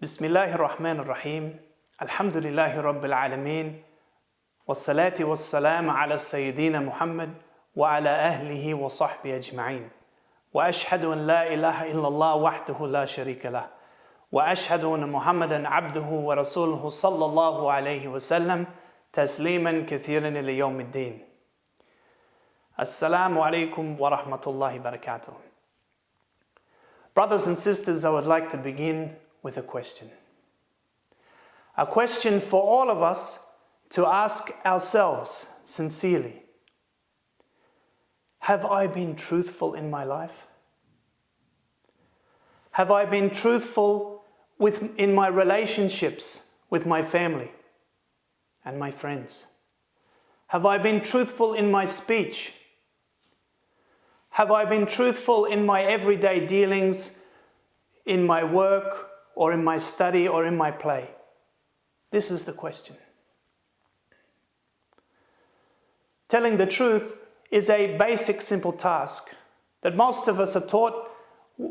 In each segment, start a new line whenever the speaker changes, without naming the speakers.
Bismillahir Rahmanir Rahim. Alhamdulillahi Rabbil Alameen. Wassalati wassalam ala Sayyidina Muhammad wa ala ahlihi wa sahbihi ajma'in. Wa ashhadu an la ilaha illallah wahdahu la sharika lah. Wa ashhadu anna Muhammadan abduhu wa rasuluhu sallallahu alayhi wa sallam tasliman kathiran ila yawmiddin. Assalamu alaikum wa rahmatullahi barakatuh. Brothers and sisters, I would like to begin with a question. A question for all of us to ask ourselves sincerely. Have I been truthful in my life? Have I been truthful in my relationships with my family and my friends? Have I been truthful in my speech? Have I been truthful in my everyday dealings, in my work, or in my study, or in my play? This is the question. Telling the truth is a basic, simple task that most of us are taught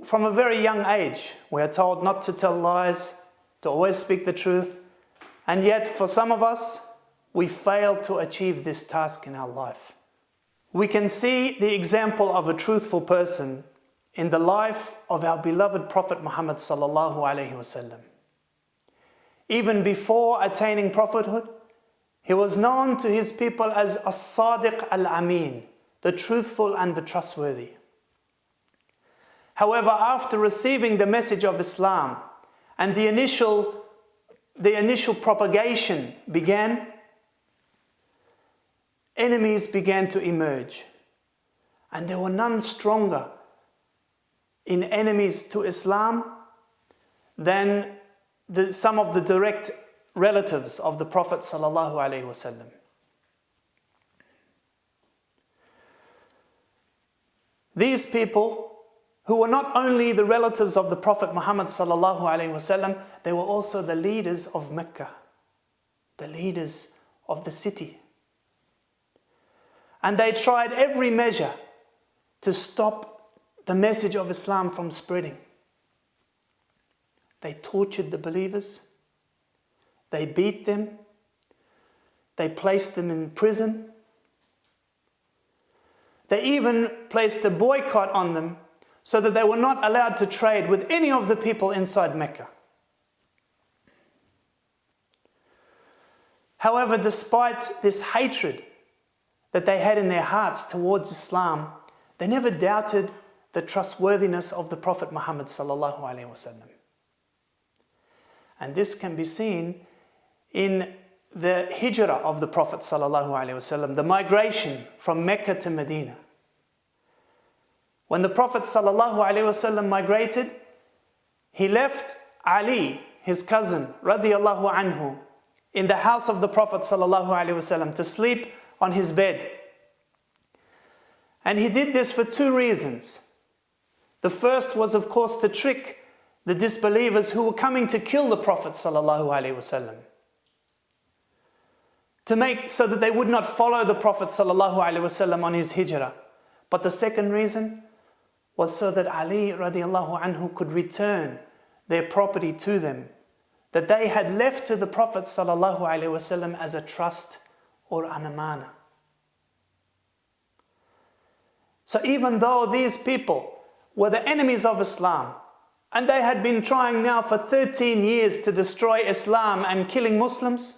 from a very young age. We are told not to tell lies, to always speak the truth, and yet for some of us, we fail to achieve this task in our life. We can see the example of a truthful person in the life of our beloved Prophet Muhammad sallallahu alaihi wasallam. Even before attaining prophethood, he was known to his people as as-sadiq al-amin, the truthful and the trustworthy. However, after receiving the message of Islam and the initial propagation began, enemies began to emerge, and there were none stronger in enemies to Islam than some of the direct relatives of the Prophet sallallahu alaihi wasallam. These people, who were not only the relatives of the Prophet Muhammad sallallahu alaihi wasallam, they were also the leaders of Mecca, the leaders of the city. And they tried every measure to stop the message of Islam from spreading. They tortured the believers. They beat them. They placed them in prison. They even placed a boycott on them so that they were not allowed to trade with any of the people inside Mecca. However, despite this hatred that they had in their hearts towards Islam, they never doubted the trustworthiness of the Prophet Muhammad sallallahu alaihi wasallam. And this can be seen in the hijrah of the Prophet sallallahu alaihi wasallam, the migration from Mecca to Medina. When the Prophet sallallahu alaihi wasallam migrated, he left Ali, his cousin, radiyallahu anhu, in the house of the Prophet sallallahu alaihi wasallam to sleep on his bed. And he did this for two reasons. The first was, of course, to trick the disbelievers who were coming to kill the Prophet sallallahu alaihi wasallam, to make so that they would not follow the Prophet sallallahu alaihi wasallam on his hijrah. But the second reason was so that Ali radiallahu anhu could return their property to them, that they had left to the Prophet sallallahu alaihi wasallam as a trust or an amana. So even though these people were the enemies of Islam, and they had been trying now for 13 years to destroy Islam and killing Muslims,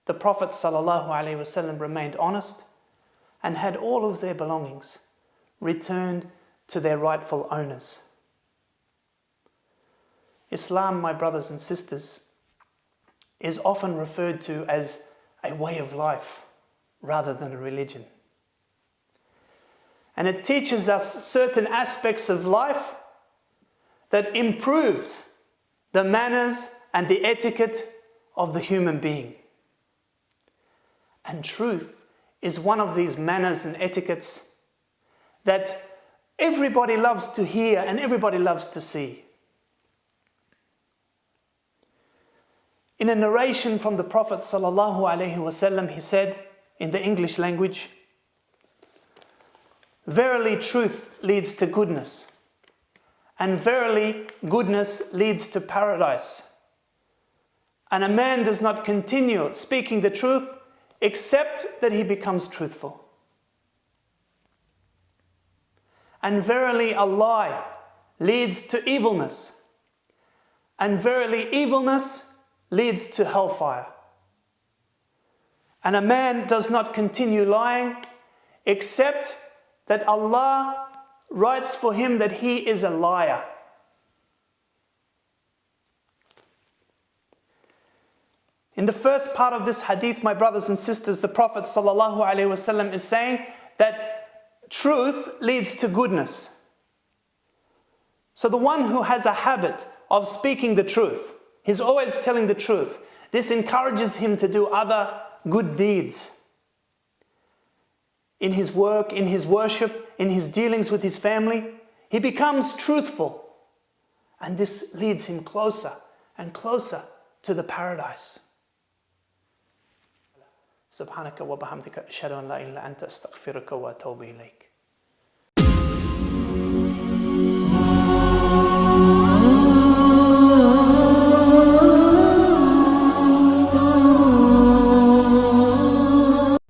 the Prophet ﷺ remained honest and had all of their belongings returned to their rightful owners. Islam, my brothers and sisters, is often referred to as a way of life rather than a religion. And it teaches us certain aspects of life that improves the manners and the etiquette of the human being. And truth is one of these manners and etiquettes that everybody loves to hear and everybody loves to see. In a narration from the Prophet sallallahu alaihi wasallam, he said in the English language, "Verily truth leads to goodness, and verily goodness leads to paradise. And a man does not continue speaking the truth except that he becomes truthful. And verily a lie leads to evilness, and verily evilness leads to hellfire. And a man does not continue lying except that Allah writes for him that he is a liar. In the first part of this hadith, my brothers and sisters, the Prophet ﷺ is saying that truth leads to goodness. So the one who has a habit of speaking the truth, he's always telling the truth, this encourages him to do other good deeds. In his work, in his worship, in his dealings with his family, he becomes truthful. And this leads him closer and closer to the paradise. سبحانك وبحمدك أشهد أن لا إله إلا أنت أستغفرك وأتوب إليك.